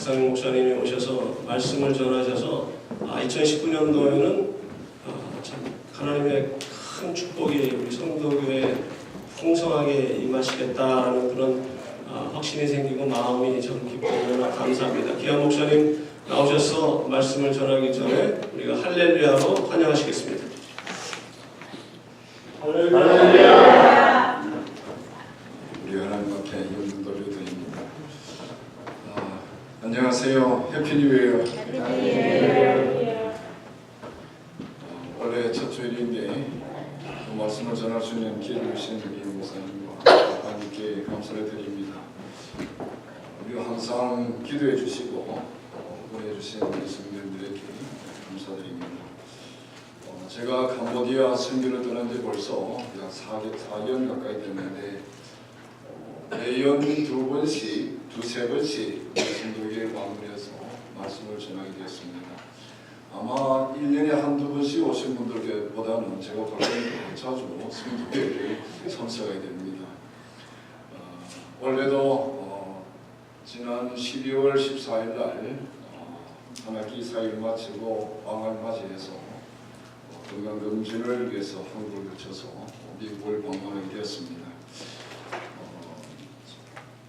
박상민 목사님이 오셔서 말씀을 전하셔서 2019년도에는 참 하나님의 큰 축복이 우리 성도교회에 풍성하게 임하시겠다라는 그런 확신이 생기고 마음이 참 기쁘고 감사합니다. 기한 목사님 나오셔서 말씀을 전하기 전에 우리가 할렐루야로 환영하시겠습니다. 할렐루야. 우리 하나님 앞에 영광 돌려드립니다. 안녕하세요. 해피 뉴이어. 원래 첫 주일인데 말씀을 전할 수 있는 기회를 주신 우리 목사님과 하나님께 감사를 드립니다. 우리 항상 기도해 주시고 보내주신 우리 성도들에게 감사드립니다. 제가 캄보디아 선교를 떠난 지 벌써 약 4년 가까이 됐는데 매년 두세 번씩 성도교회에 방문해서 말씀을 전하게 되었습니다. 아마 1년에 한두 번씩 오신 분들보다는 제가 훨씬 더 자주 성도교회를 참석하게 됩니다. 원래도 지난 12월 14일 날 한 학기 4일 마치고 방학을 맞이해서 건강검진을 위해서 한국을 거쳐서 미국을 방문하게 되었습니다.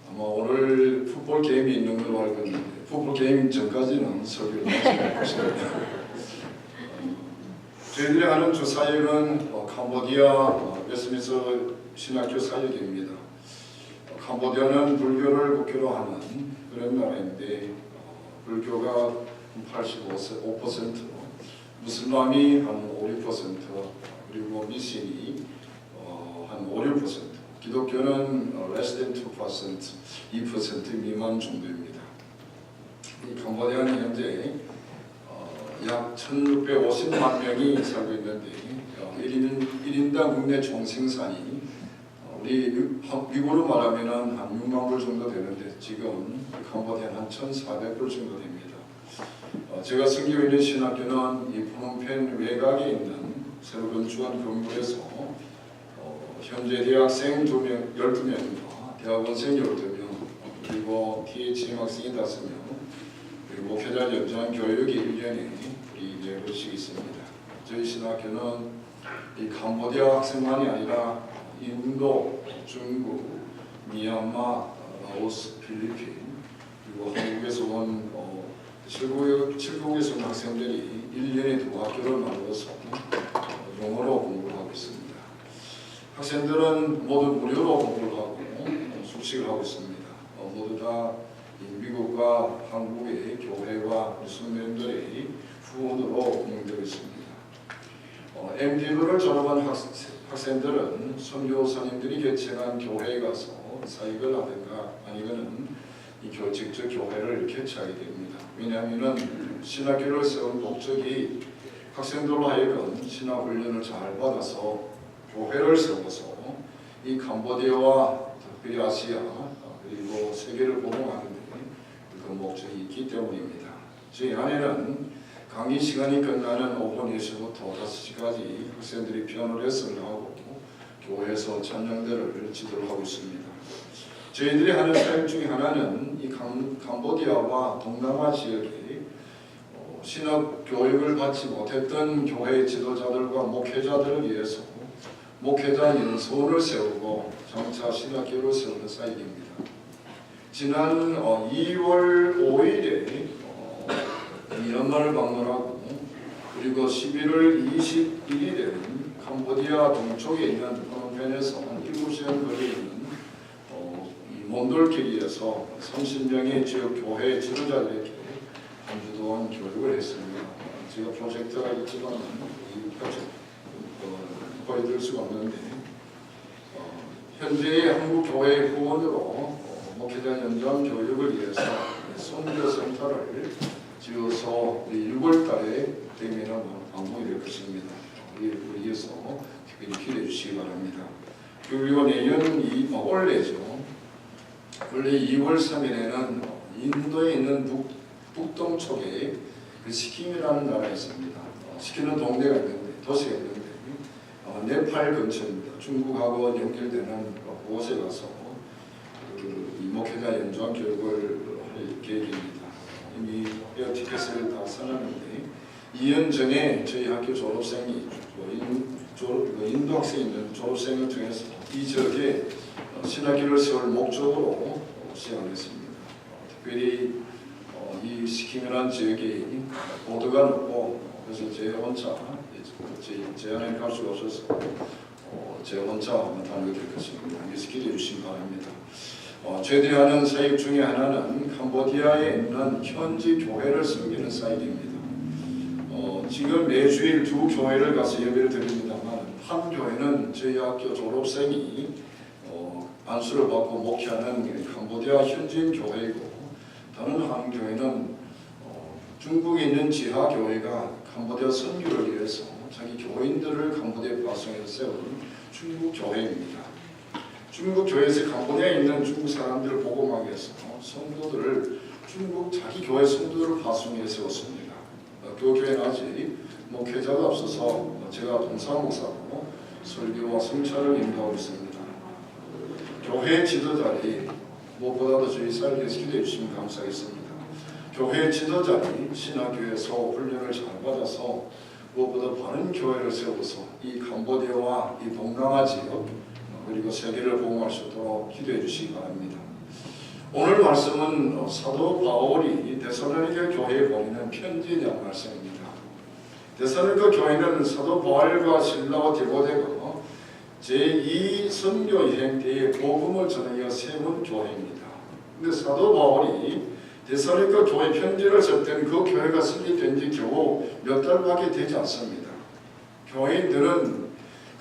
아마 오늘 풋볼 게임이 있는 걸로 알고 있는데 풋볼 게임 전까지는 설교를 마칠 것입니다. 저희들이 하는 주 사역은 캄보디아 웨스트민스터 신학교 사역입니다. 캄보디아는 불교를 국교로 하는 그런 나라인데 불교가 85%, 무슬람이 한 5~6%, 그리고 미신이 한 5~6%, 기독교는 less than 2% 미만 정도입니다. 이 캄보디아는 현재 약 1650만 명이 살고 있는데 1인당 국내 총생산이 우리 미국으로 말하면 한 6만 불 정도 되는데 지금 캄보디아는 한 1,400불 정도 됩니다. 제가 섬기고 있는 신학교는 이 프놈펜 외곽에 있는 새로 건축한 건물에서 현재 대학생 12명과 대학원생 12명 그리고 PhD 학생이 5명 그리고 목회자 연장 교육이 1년에 우리 4번씩 있습니다. 저희 신학교는 이 캄보디아 학생만이 아니라 인도, 중국, 미얀마, 라오스, 필리핀 그리고 한국에서 온 7국에서 온 학생들이 1년에 2학교를 만들어서 영어로 공부를 하고 있습니다. 학생들은 모두 무료로 공부를 하고 숙식을 하고 있습니다. 모두 다 미국과 한국의 교회와 성도님들의 후원으로 운영되고 있습니다. MD부를 졸업한 학생들은 선교사님들이 개최한 교회에 가서 사역을 하든가 아니면 직접 교회를 개최하게 됩니다. 왜냐하면 신학교를 세운 목적이 학생들로 하여금 신학훈련을 잘 받아서 교회를 세워서 이 캄보디아와 특별히 아시아 그리고 세계를 보호하는 데 그 목적이 있기 때문입니다. 저희 안에는 강의 시간이 끝나는 오후 4시부터 5시까지 학생들이 피아노 레슨을 하고 교회에서 찬양대를 지도를 하고 있습니다. 저희들이 하는 사역 중에 하나는 이 캄보디아와 동남아 지역에 신학 교육을 받지 못했던 교회 지도자들과 목회자들을 위해서 목회자 연수원을 세우고 장차 신학교를 세우는 사역입니다. 지난 2월 5일에 미얀마를 방문하고 그리고 11월 21일에는 캄보디아 동쪽에 있는 프놈펜에서 7시간 거리에 있는 몬돌길에서 30명의 지역 교회 지도자들에게 한 주 동안 교육을 했습니다. 제가 프로젝트가 있지만 이 프로젝트 보여드릴 수가 없는데 현재의 한국교회 후원으로 목회자 연장 교육을 위해서 선교센터를 지어서 6월달에 되면 방문이 될 것입니다. 우리 위해서 특별히 기대해 주시기 바랍니다. 그리고 내년 올해죠. 원래 2월 3일에는 인도에 있는 북동쪽에 그 시킴이라는 나라가 있습니다. 시킴은 동네가 있는데 도시가 있는데 네팔 근처입니다. 중국하고 연결되는 그곳에 가서 이 목회자 연장 교육을 할 계획입니다. 이미 에어티켓을 다 사놨는데 2년 전에 저희 학교 졸업생이 인도 학생이 있는 졸업생을 통해서 이 지역에 신학교를 세울 목적으로 시작했습니다. 특별히 이 시키면한 지역이 보도가 높고 그래서 제 혼자 제 안에 갈 수가 없어서 제 혼자 다니게 될 것입니다. 여기서 기대해 주시기 바랍니다. 저희들이 하는 사역 중에 하나는 캄보디아에 있는 현지 교회를 섬기는 사역입니다. 지금 매주일 두 교회를 가서 예배를 드립니다만 한 교회는 저희 학교 졸업생이 안수를 받고 목회하는 캄보디아 현지인 교회이고 다른 한 교회는 중국에 있는 지하 교회가 캄보디아 선교를 위해서 자기 교인들을 캄보디아에 파송해서 세운 중국 교회입니다. 중국 교회에서 캄보디아에 있는 중국 사람들을 복음하기 위해서 성도들을 중국 자기 교회 성도들을 파송해 세웠습니다. 그 교회는 아직 목회자가 없어서 제가 동사 목사로 설교와 성찰을 인도하고 있습니다. 교회 지도자들이 무엇보다도 저희 사역에서 기도해 주시면 감사하겠습니다. 교회 지도자들이 신학교에서 훈련을 잘 받아서 무엇보다 바른 교회를 세워서 이 캄보디아와 이 동남아 지역 그리고 세계를 복음할 수 있도록 기도해 주시기 바랍니다. 오늘 말씀은 사도 바울이 데살로니가 교회에 보내는 편지에 대한 말씀입니다. 데살로니가 교회는 사도 바울과 실라와 디모데가 제2 선교 여행 때에 복음을 전하여 세운 교회입니다. 근데 사도 바울이 데살로니가 교회 편지를 쓸 때는 그 교회가 설립된 지 겨우 몇 달밖에 되지 않습니다. 교회인들은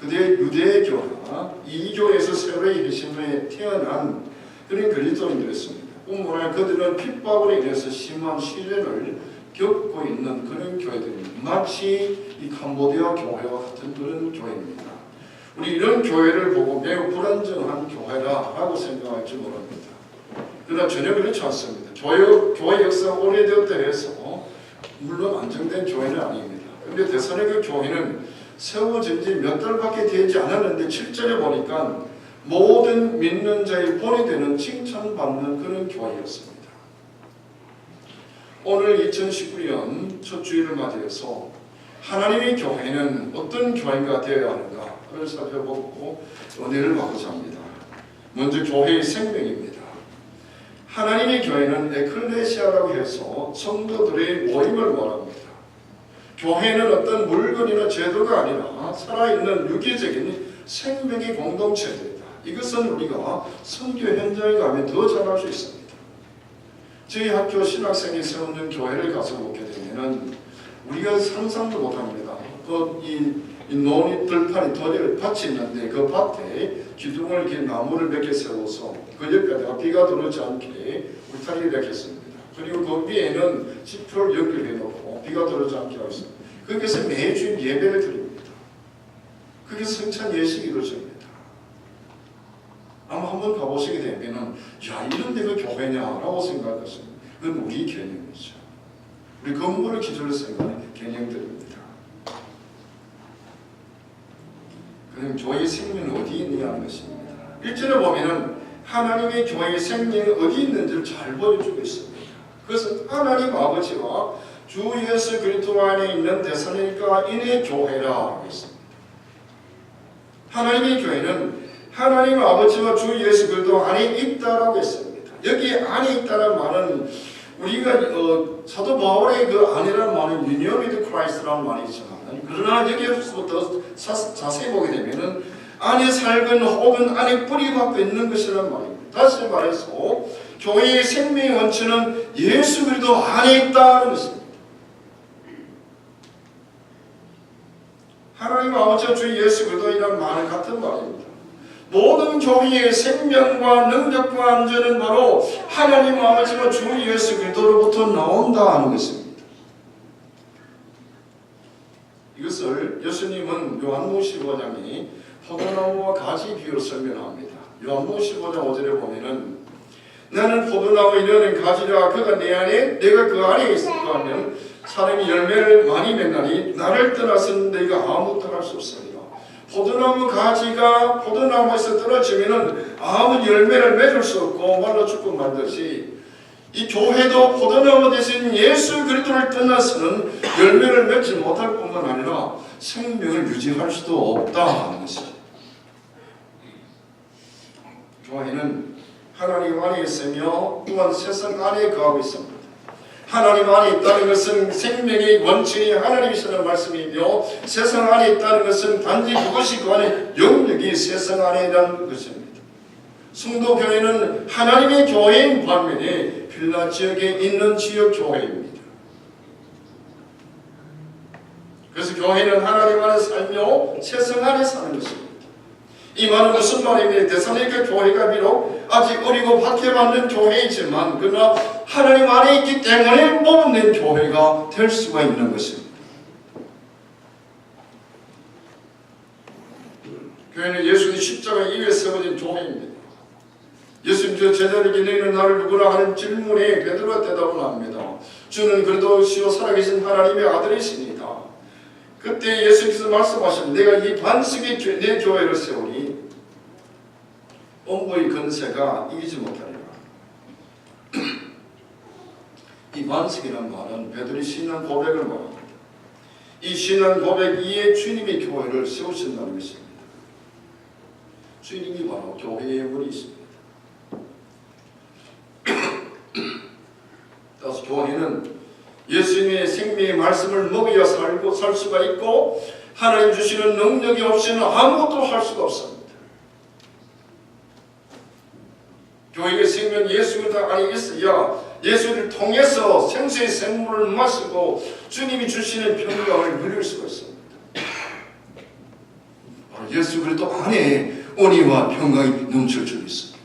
그대 유대교나 이교에서 새로이 회심에 태어난 그런 그리스도인들이었습니다. 뿐만 그들은 핍박으로 인해서 심한 시련을 겪고 있는 그런 교회들입니다. 마치 이 캄보디아 교회와 같은 그런 교회입니다. 우리 이런 교회를 보고 매우 불안정한 교회라고 생각할지 모릅니다. 그러나 전혀 그렇지 않습니다. 교회 역사가 오래되었다 해서 물론 안정된 교회는 아닙니다. 그런데 데살로니가 교회는 세워진 지 몇 달밖에 되지 않았는데 7절에 보니까 모든 믿는 자의 본이 되는 칭찬받는 그런 교회였습니다. 오늘 2019년 첫 주일을 맞이해서 하나님의 교회는 어떤 교회가 되어야 하는가를 살펴보고 은혜를 받고자 합니다. 먼저 교회의 생명입니다. 하나님의 교회는 에클레시아라고 해서 성도들의 모임을 말합니다. 교회는 어떤 물건이나 제도가 아니라 살아있는 유기적인 생명의 공동체입니다. 이것은 우리가 선교 현장에 가면 더 잘할 수 있습니다. 저희 학교 신학생이 세우는 교회를 가서 보게 되면 우리가 상상도 못합니다. 이 논이 들판이 밭이 있는데 그 밭에 기둥을 이렇게 나무를 몇 개 세워서 그 옆에다가 비가 들어오지 않게 울타리를 맺겠습니다. 그리고 그 위에는 지표를 연결해 놓고 비가 들어오지 않게 하고 있습니다. 거기서 매주 예배를 드립니다. 그게 성찬 예식이 이루어집니다. 아마 한번 가보시게 되면 야 이런 데가 교회냐라고 생각할 것입니다. 그건 우리 개념이죠. 우리 건물을 기준으로 생각하는 개념들입니다. 그럼 교회의 생명은 어디 있느냐는 것입니다. 1절에 보면은 하나님의 교회의 생명이 어디 있는지를 잘 보여주고 있습니다. 그것은 하나님 아버지와 주 예수 그리스도 안에 있는 데살로니가인의 교회라고 했습니다. 하나님의 교회는 하나님 아버지와 주 예수 그리스도 안에 있다라고 했습니다. 여기 안에 있다는 말은 우리가 사도 바울의 그 안이라는 말은 union with Christ라는 말이지만 그러나 여기서부터 자세히 보게 되면은 안에 살건 혹은 안에 뿌리 박혀 있는 것이라는 말입니다. 다시 말해서 교회의 생명의 원천은 예수 그리스도 안에 있다는 것입니다. 하나님 아버지와 주 예수 그리스도이라는 말은 같은 말입니다. 모든 교회의 생명과 능력과 안전은 바로 하나님 아버지와 주 예수 그리스도로부터 나온다는 것입니다. 이것을 예수님은 요한복음 15장이 포도나무와 가지 비유로 설명합니다. 요한복음 15장 5절에 보면은 나는 포도나무 이르는 가지라 그가 내 안에 내가 그 안에 있을까 하면 사람이 열매를 많이 맺나니 나를 떠나서는 내가 아무것도 할 수 없으리라. 포도나무 가지가 포도나무에서 떨어지면은 아무 열매를 맺을 수 없고 말라 죽고 말듯이 이 교회도 포도나무 대신 예수 그리스도를 떠나서는 열매를 맺지 못할 뿐만 아니라 생명을 유지할 수도 없다 하는 것이죠. 교회는 하나님 안에 있으며 또한 세상 안에 거하고 있습니다. 하나님 안에 있다는 것은 생명의 원칙이 하나님이시라는 말씀이며 세상 안에 있다는 것은 단지 그것이 그 안에 영역이 세상 안에 있다는 것입니다. 성도교회는 하나님의 교회인 반면에 빌라 지역에 있는 지역 교회입니다. 그래서 교회는 하나님 안에 살며 세상 안에 사는 것입니다. 이 말은 무슨 말입니까? 데살로니가 교회가 비록 아직 어리고 박해받는 교회이지만 그러나 하나님 안에 있기 때문에 뽑는 교회가 될 수가 있는 것입니다. 교회는 예수의 십자가 이후에 세워진 교회입니다. 예수님 저 제자에게 너희는 나를 누구나 하는 질문에 베드로가 대답을 합니다. 주는 그래도 시오 살아계신 하나님의 아들이십니다. 그때 예수님께서 말씀하시면 내가 이 반석의 내 교회를 세우니 엄부의 건세가 이기지 못하리라. 이 반석이라는 말은 베드로의 신앙 고백을 말합니다. 이 신앙 고백 이에 주님이 교회를 세우신다는 것입니다. 주님이 바로 교회의 문이십니다. 따라서 교회는 예수님의 생명의 말씀을 먹여야 살 수가 있고 하나님 주시는 능력이 없이는 아무것도 할 수가 없습니다. 교회의 생명 예수가 안에 있어야 예수를 통해서 생수의 생물을 마시고 주님이 주시는 평강을 누릴 수가 있습니다. 예수 그리스도 안에 온유와 평강이 넘칠 줄 있습니다.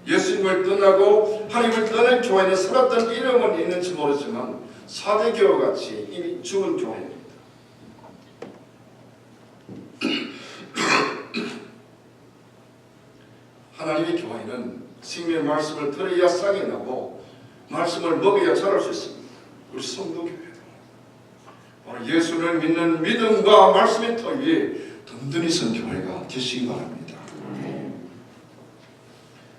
예수님을 떠나고 하나님을 떠난 교회는 살았던 이름은 있는지 모르지만 사대교와 같이 이미 죽은 교회입니다. 하나님의 교회는 생명의 말씀을 들어야 싹이 나고 말씀을 먹어야 자랄 수 있습니다. 우리 성도교회도 바로 예수를 믿는 믿음과 말씀의 터 위에 든든히 선 교회가 되시기 바랍니다.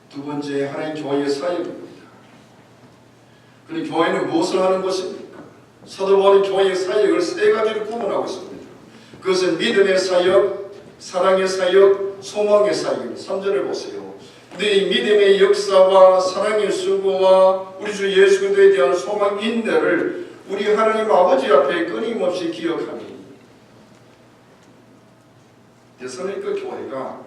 두 번째, 하나님 교회의 사역입니다. 그런데 교회는 무엇을 하는 것입니까? 사도 바울이 교회의 사역을 세 가지로 구분하고 있습니다. 그것은 믿음의 사역, 사랑의 사역, 소망의 사역입니다. 3절을 보세요. 네 믿음의 역사와 사랑의 수고와 우리 주 예수 그리스도에 대한 소망 인내를 우리 하나님 아버지 앞에 끊임없이 기억하니. 데살로니가 교회가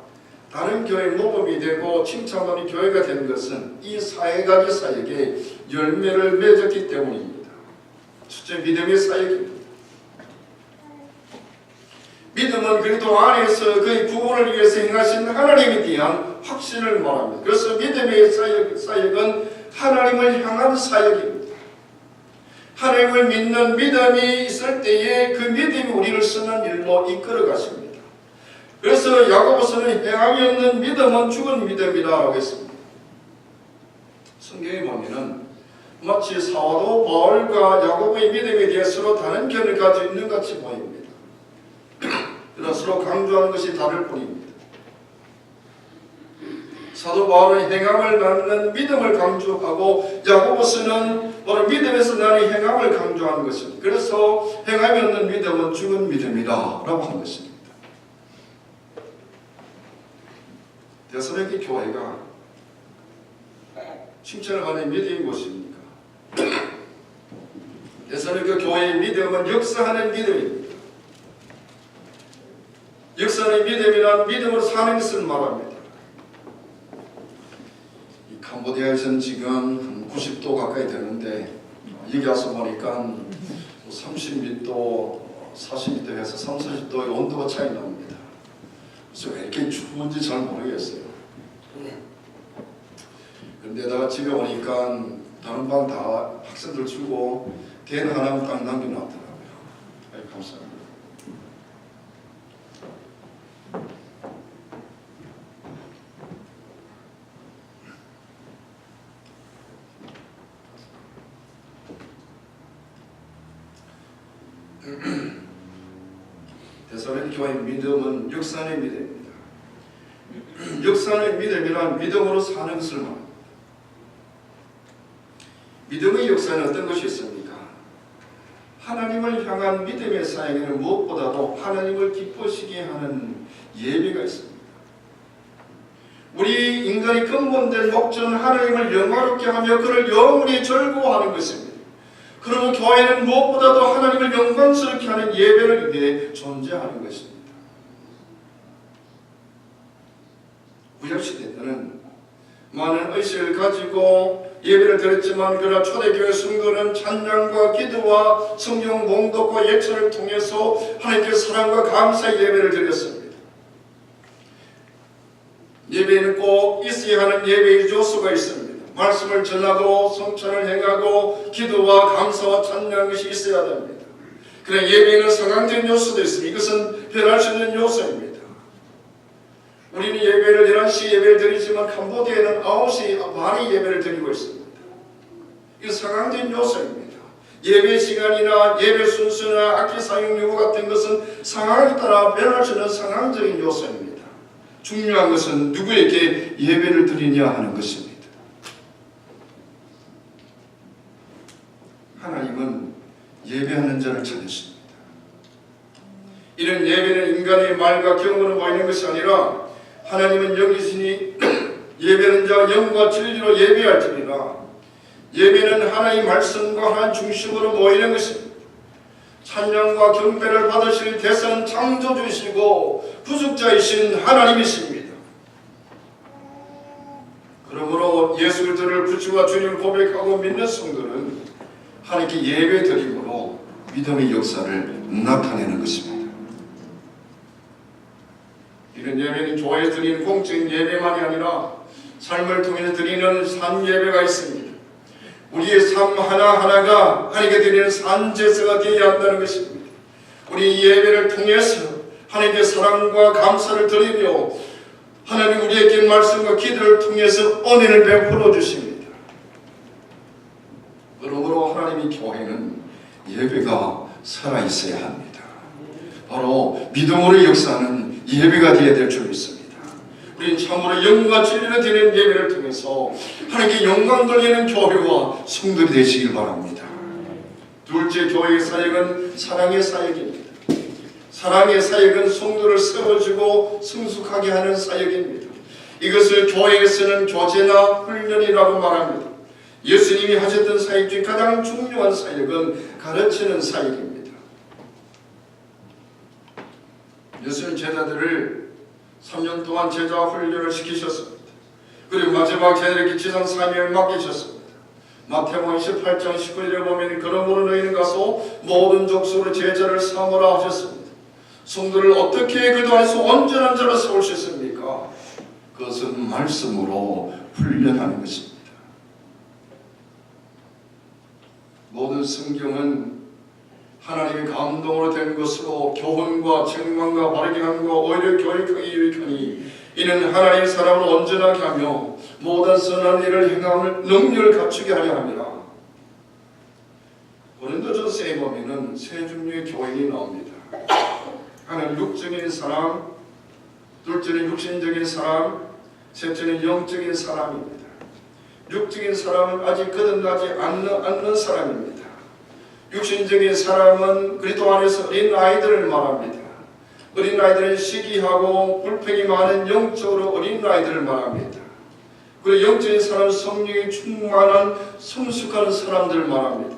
다른 교회의 모범이 되고 칭찬받는 교회가 되는 것은 이 세 가지 사역에 열매를 맺었기 때문입니다. 첫째, 믿음의 사역입니다. 믿음은 그리스도 안에서 그의 구원을 위해서 행하신 하나님에 대한 확신을 말합니다. 그래서 믿음의 사역은 하나님을 향한 사역입니다. 하나님을 믿는 믿음이 있을 때에 그 믿음이 우리를 선한 일로 이끌어 가십니다. 그래서 야고보서는 행함이 없는 믿음은 죽은 믿음이라고 했습니다. 성경에 보면은 마치 사도 바울과 야고보의 믿음에 대해 서로 다른 견을 가지고 있는 같이 보입니다. 그러나 서로 강조하는 것이 다를 뿐입니다. 사도 바울은 행함을 낳는 믿음을 강조하고 야고보서는 바로 믿음에서 나는 행함을 강조하는 것입니다. 그래서 행함이 없는 믿음은 죽은 믿음이다 라고 한 것입니다. 데살로니가 교회가 칭찬을 받는 믿음이 무엇입니까? 데살로니가 교회의 믿음은 역사하는 믿음입니다. 역사하는 믿음이란 믿음으로 사는 것을 말합니다. 이 캄보디아에서는 지금 한 90도 가까이 되는데 여기 와서 보니까 30도, 40도 해서 30, 40도의 온도가 차이 납니다. 그래서 왜 이렇게 추운지 잘 모르겠어요. 그런데다가 집에 오니까 다른 방 다 학생들 주고 댄 하나만 딱 남겨놨더라고요. 감사합니다. 데살로니가 교회의 믿음은 역사의 믿음입니다. 역사의 믿음이란 믿음으로 사는 것을 말합니다. 믿음의 역사는 어떤 것이 있습니까? 하나님을 향한 믿음의 사역에는 무엇보다도 하나님을 기쁘시게 하는 예배가 있습니다. 우리 인간의 근본된 목적은 하나님을 영화롭게 하며 그를 영원히 즐거워하는 것입니다. 그러면 교회는 무엇보다도 하나님을 영광스럽게 하는 예배를 위해 존재하는 것입니다. 구약시대 때는 많은 의식을 가지고 예배를 드렸지만 그러나 초대교회 성도는 찬양과 기도와 성경 봉독과 예찬을 통해서 하나님께 사랑과 감사의 예배를 드렸습니다. 예배에는 꼭 있어야 하는 예배의 요소가 있습니다. 말씀을 전하고 성찬을 행하고 기도와 감사와 찬양한 것이 있어야 됩니다. 그러나 예배에는 상황적인 요소도 있습니다. 이것은 변할 수 있는 요소입니다. 우리는 예배를 11시 예배를 드리지만 캄보디아에는 9시 반에 예배를 드리고 있습니다. 이건 상황적인 요소입니다. 예배 시간이나 예배 순서나 악기 사용 여부 같은 것은 상황에 따라 변할 수 있는 상황적인 요소입니다. 중요한 것은 누구에게 예배를 드리냐 하는 것입니다. 하나님은 예배하는 자를 찾으십니다. 이런 예배는 인간의 말과 경험으로 보이는 것이 아니라 하나님은 영이시니 예배는 자 영과 진리로 예배할지니라. 예배는 하나님의 말씀과 하나님 중심으로 모이는 것입니다. 찬양과 경배를 받으실 대상은 창조주이시고 구속자이신 하나님이십니다. 그러므로 예수 그리스도를 구주와 주님을 고백하고 믿는 성도는 하나님께 예배 드림으로 믿음의 역사를 나타내는 것입니다. 이런 예배는 교회에 드리는 공적인 예배만이 아니라 삶을 통해서 드리는 산 예배가 있습니다. 우리의 삶 하나하나가 하나님께 드리는 산 제사가 되어야 한다는 것입니다. 우리 예배를 통해서 하나님께 사랑과 감사를 드리며 하나님 우리에게 말씀과 기도를 통해서 은혜를 베풀어 주십니다. 그러므로 하나님의 교회는 예배가 살아있어야 합니다. 바로 믿음으로 역사하는 예배가 되어야 될 줄 믿습니다. 우리는 참으로 영과 진리로 드리는 예배를 통해서 하나님께 영광 돌리는 교회와 성도들이 되시길 바랍니다. 둘째, 교회의 사역은 사랑의 사역입니다. 사랑의 사역은 성도를 세워주고 성숙하게 하는 사역입니다. 이것을 교회에서는 교제나 훈련이라고 말합니다. 예수님이 하셨던 사역 중 가장 중요한 사역은 가르치는 사역입니다. 예수님 제자들을 3년 동안 제자 훈련을 시키셨습니다. 그리고 마지막 제자들에게 지상 사명을 맡기셨습니다. 마태복음 18장 19절에 보면 그러므로 너희는 가서 모든 족속으로 제자를 삼으라 하셨습니다. 성도를 어떻게 그도안에서 온전한 자로 세울 수 있습니까? 그것은 말씀으로 훈련하는 것입니다. 모든 성경은 하나님의 감동으로 된 것으로 교훈과 책망과 바르게 함과 오히려 교육하기 유익하니 이는 하나님의 사람을 온전하게 하며 모든 선한 일을 행함을 능력을 갖추게 하려 함이라. 고린도전서에 보면은 세 종류의 교인이 나옵니다. 하나는 육적인 사람, 둘째는 육신적인 사람, 셋째는 영적인 사람입니다. 육적인 사람은 아직 거듭나지 않는 사람입니다. 육신적인 사람은 그리스도 안에서 어린 아이들을 말합니다. 어린 아이들은 시기하고 불평이 많은 영적으로 어린 아이들을 말합니다. 그리고 영적인 사람은 성령이 충만한 성숙한 사람들을 말합니다.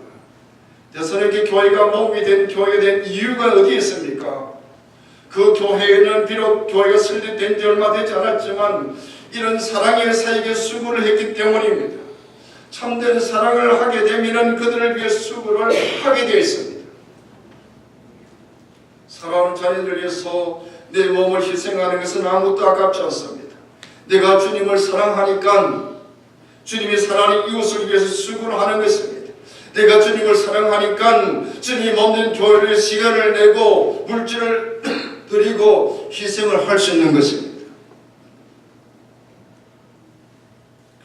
데살로니가 교회가 몸이 된 교회가 된 이유가 어디에 있습니까? 그 교회는 비록 교회가 설립된 지 얼마 되지 않았지만 이런 사랑의 사역에 수고를 했기 때문입니다. 참된 사랑을 하게 되면 그들을 위해 수고를 하게 되어 있습니다. 사랑하는 자녀들을 위해서 내 몸을 희생하는 것은 아무것도 아깝지 않습니다. 내가 주님을 사랑하니까 주님이 사랑하는 이웃을 위해서 수고를 하는 것입니다. 내가 주님을 사랑하니까 주님 없는 교회를 시간을 내고 물질을 드리고 희생을 할 수 있는 것입니다.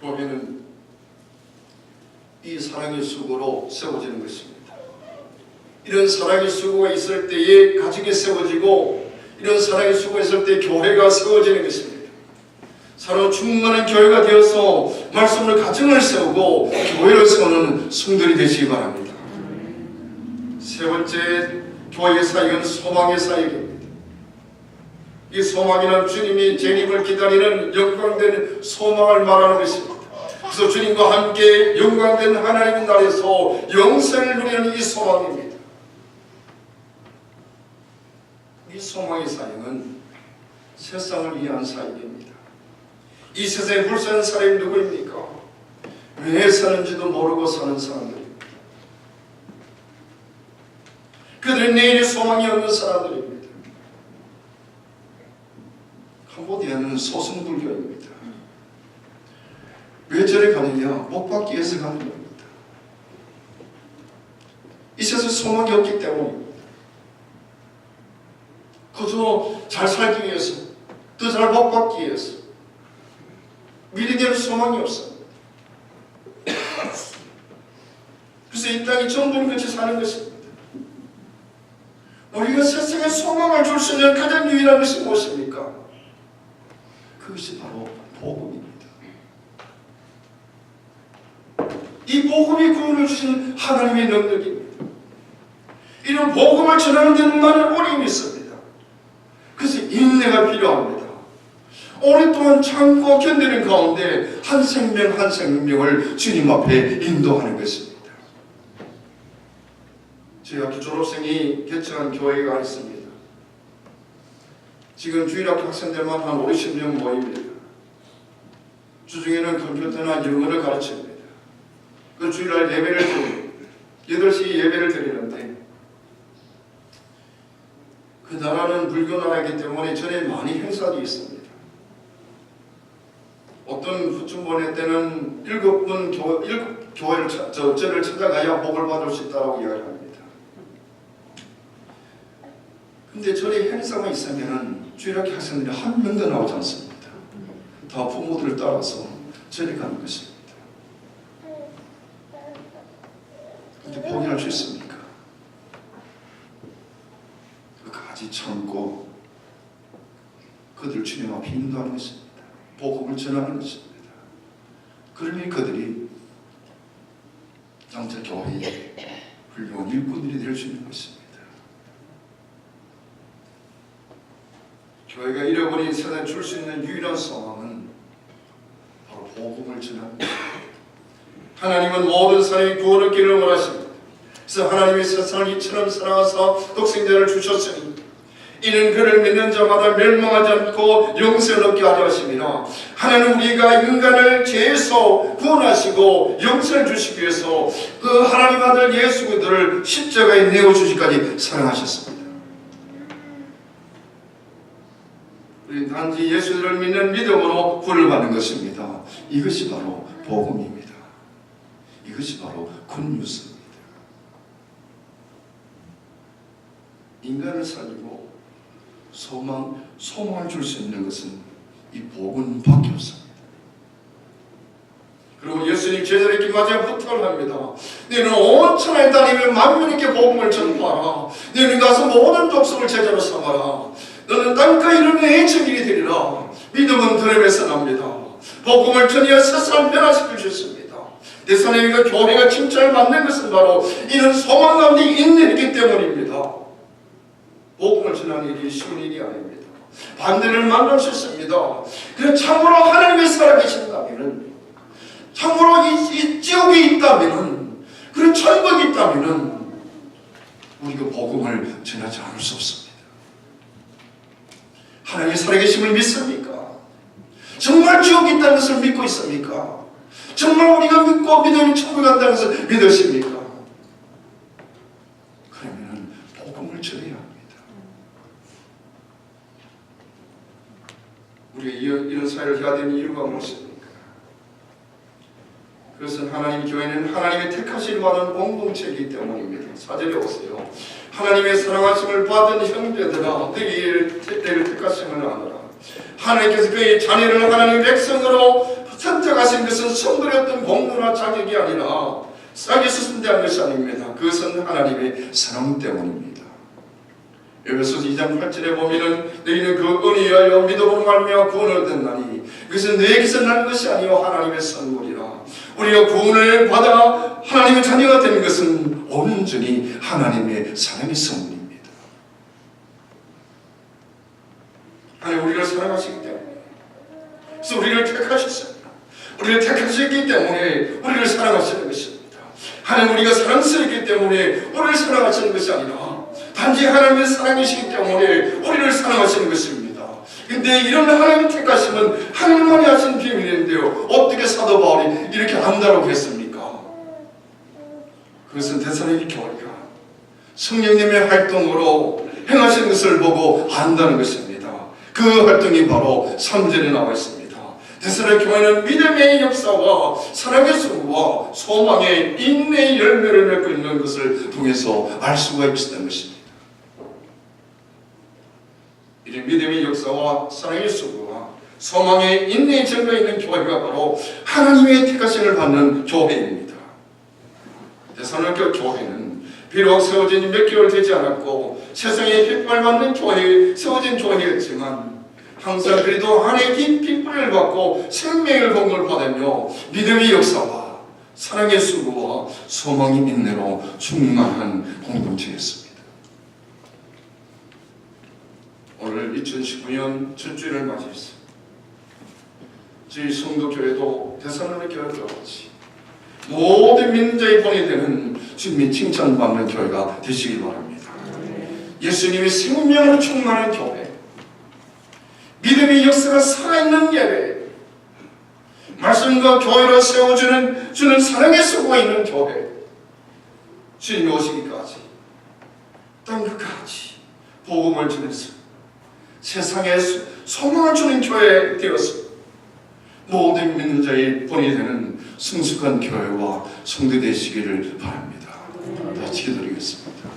교회는 이 사랑의 수고로 세워지는 것입니다. 이런 사랑의 수고가 있을 때에 가정이 세워지고 이런 사랑의 수고가 있을 때 교회가 세워지는 것입니다. 사로 충만한 교회가 되어서 말씀으로 가정을 세우고 교회를 세우는 성들이 되시기 바랍니다. 세 번째 교회의 사역은 소망의 사역입니다. 이 소망이란 주님이 재림을 기다리는 영광된 소망을 말하는 것입니다. 그래서 주님과 함께 영광된 하나님의 나라에서 영생을 누리는 이 소망입니다. 이 소망의 사역은 세상을 위한 사역입니다. 이 세상에 불쌍한 사람이 누구입니까? 왜 사는지도 모르고 사는 사람들입니다. 그들은 내일의 소망이 없는 사람들입니다. 캄보디아는 소승불교입니다. 왜 저래 가느냐? 복 받기 위해서 가는 겁니다. 이 세상에 소망이 없기 때문입니다. 그저 잘 살기 위해서, 더 잘 복 받기 위해서 미래에는 소망이 없습니다. 그래서 이 땅이 정부는 같이 사는 것입니다. 우리가 세상에 소망을 줄 수 있는 가장 유일한 것이 무엇입니까? 그것이 바로 복음입니다. 이 복음이 구원을 주시는 하나님의 능력입니다. 이런 복음을 전하는 데는 많은 어려움이 있습니다. 그래서 인내가 필요합니다. 오랫동안 참고 견디는 가운데 한 생명 한 생명을 주님 앞에 인도하는 것입니다. 저희 학교 졸업생이 개척한 교회가 있습니다. 지금 주일학교 학생들만 한 50명 모입니다. 주중에는 컴퓨터나 영어를 가르칩니다. 그 주일날 예배를 드립니다. 8시에 예배를 드리는데 그 나라는 불교 나라이기 때문에 전에 많이 행사도 있습니다. 어떤 후춘본회 때는 7분 교회를 절을 찾아가야 복을 받을 수 있다고 이야기합니다. 근데 절에 행사가 있으면 주일학교 학생들이 한 명도 나오지 않습니다. 다 부모들을 따라서 절에 가는 것입니다. 근데 포기할 수 있습니까? 끝까지 참고 그들 주님 앞에 인도하는 것입니다. 복음을 전하는 것입니다. 그러니 그들이 장차 교회의 훌륭한 일꾼들이 될 수 있는 것입니다. 교회가 잃어버린 세상에 줄 수 있는 유일한 소망은 바로 복음을 전하는 것입니다. 하나님은 모든 사람이 구원을 얻기를 원하십니다. 그래서 하나님이 세상을 이처럼 사랑하사 독생자를 주셨으니 이는 그를 믿는 자마다 멸망하지 않고 영생을 얻게 하려 하심이라. 하나님 우리가 인간을 죄에서 구원하시고 영생을 주시기 위해서 그 하나님 아들 예수 그들을 십자가에 내어주시기까지 사랑하셨습니다. 우리는 단지 예수를 믿는 믿음으로 구원을 받는 것입니다. 이것이 바로 복음입니다. 이것이 바로 굿뉴스입니다. 인간을 살리고 소망을 줄 수 있는 것은 이 복음밖에 없습니다. 그리고 예수님 제자들에게 마지막 부탁을 합니다. 너희는 온 천하에 다니며 만민에게 복음을 전파하라. 너희는 가서 모든 족속을 제자로 삼아라. 너는 땅과 이름의 애청일이 되리라. 믿음은 들음에서 납니다. 복음을 전하여 세상을 변화시켜 주셨습니다. 대사님과 교회가 칭찬을 받는 것은 바로 이런 소망 가운데 있는 일이기 때문입니다. 복음을 전하는 일이 쉬운 일이 아닙니다. 반대를 만날 수 있습니다. 그래서 참으로 하나님이 살아계신다면, 참으로 이 지옥이 있다면, 그런 천국이 있다면 우리가 복음을 전하지 않을 수 없습니다. 하나님이 살아계심을 믿습니까? 정말 지옥이 있다는 것을 믿고 있습니까? 정말 우리가 믿고 믿으면 천국 간다는 것을 믿으십니까? 그러면 복음을 전해야 합니다. 우리가 이런 사회를 해야 되는 이유가 무엇입니까? 그것은 하나님 교회는 하나님의 택하시를 받은 공동체이기 때문입니다. 4절에 오세요. 하나님의 사랑하심을 받은 형제들아 너희를 택하심을 아노라. 하나님께서 그의 자녀를 하나님의 백성으로 선택하신 것은 성들의 어떤 공로나 자격이 아니라 싸게 수순대한 것이 아닙니다. 그것은 하나님의 사랑 때문입니다. 에베소서 2장 8절에 보면은 너희는 그 은혜에 하여 믿음으로 말미암아 구원을 얻었나니 이것은 너에게서 난 것이 아니요 하나님의 선물이라. 우리가 구원을 받아 하나님의 자녀가 된 것은 온전히 하나님의 사랑의 선물입니다. 하나님 우리를 사랑하시기 때문에, 그래서 우리를 택하셨습니다. 우리를 택하셨기 때문에 우리를 사랑하시는 것입니다. 하나님 우리가 사랑스럽기 때문에 우리를 사랑하시는 것이 아니라 단지 하나님의 사랑이시기 때문에 우리를 사랑하시는 것입니다. 근데 이런 하나님의 택하심은 하나님만이 하신 비밀인데요, 어떻게 사도 바울이 이렇게 안다라고 했습니까? 그것은 데살로니가 교회가 성령님의 활동으로 행하신 것을 보고 안다는 것입니다. 그 활동이 바로 3절에 나와 있습니다. 데살로니가 교회는 믿음의 역사와 사랑의 수고와 소망의 인내의 열매를 맺고 있는 것을 통해서 알 수가 있었던 것입니다. 이런 믿음의 역사와 사랑의 수고와 소망의 인내의 증거에 있는 교회가 바로 하나님의 택하심을 받는 교회입니다. 데살로니가 교회는 비록 세워진 지 몇 개월 되지 않았고 세상에 핍박받는 교회에 세워진 교회였지만 항상 그래도 안에 깊이 핍박을 받고 생명의 공을 받으며 믿음의 역사와 사랑의 수고와 소망의 인내로 충만한 공동체였습니다. 오늘 2019년 첫 주일을 맞이했습니다. 저희 성도교회도 데살로니가 교회와 같이 모든 믿는 자의 본이 되는 주님이 칭찬받는 교회가 되시길 바랍니다. 예수님이 생명으로 충만한 교회, 믿음의 역사가 살아있는 예배, 말씀과 교회로 세워주는 사랑의 수고가 있는 교회, 주님이 오시기까지 땅 끝까지 복음을 전해서 세상에 소망을 주는 교회 되어서 모든 믿는 자의 본이 되는 성숙한 교회와 성도 되시기를 바랍니다. 같이 기도드리겠습니다.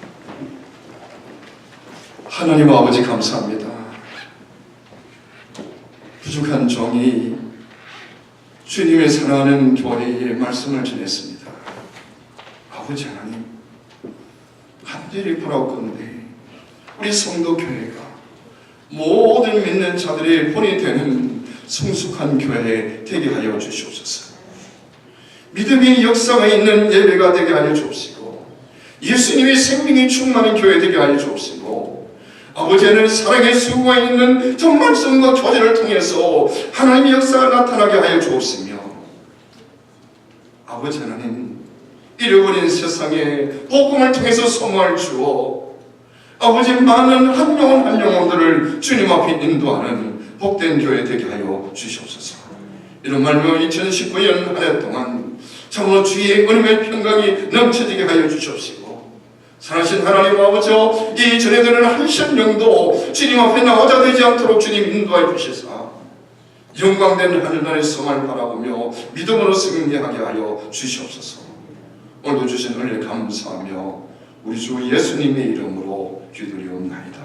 하나님 아버지 감사합니다. 부족한 종이 주님의 사랑하는 교회의 말씀을 전했습니다. 아버지 하나님, 간절히 바라옵건대 우리 성도 교회가 모든 믿는 자들의 본이 되는 성숙한 교회 되게 하여 주시옵소서. 믿음의 역사가 있는 예배가 되게 하여 주옵시고, 예수님의 생명이 충만한 교회 되게 하여 주옵시고, 아버지는 사랑의 수고가 있는 전 말씀과 교제를 통해서 하나님의 역사가 나타나게 하여 주옵시며, 아버지 하나님, 잃어버린 세상에 복음을 통해서 소망을 주어 아버지 많은 한 영혼들을 주님 앞에 인도하는 복된 교회 되게 하여 주시옵소서. 이런 말로 2019년 한 해 동안 참으로 주의 은혜의 평강이 넘쳐지게 하여 주시옵시고, 살아신 하나님 아버지, 이 전해드리는 한 심령도 주님 앞에 나오자 되지 않도록 주님 인도하여 주시사 영광된 하늘나라의 성을 바라보며 믿음으로 승리하게 하여 주시옵소서. 오늘도 주신 은혜 감사하며 우리 주 예수님의 이름으로 기도드리옵나이다.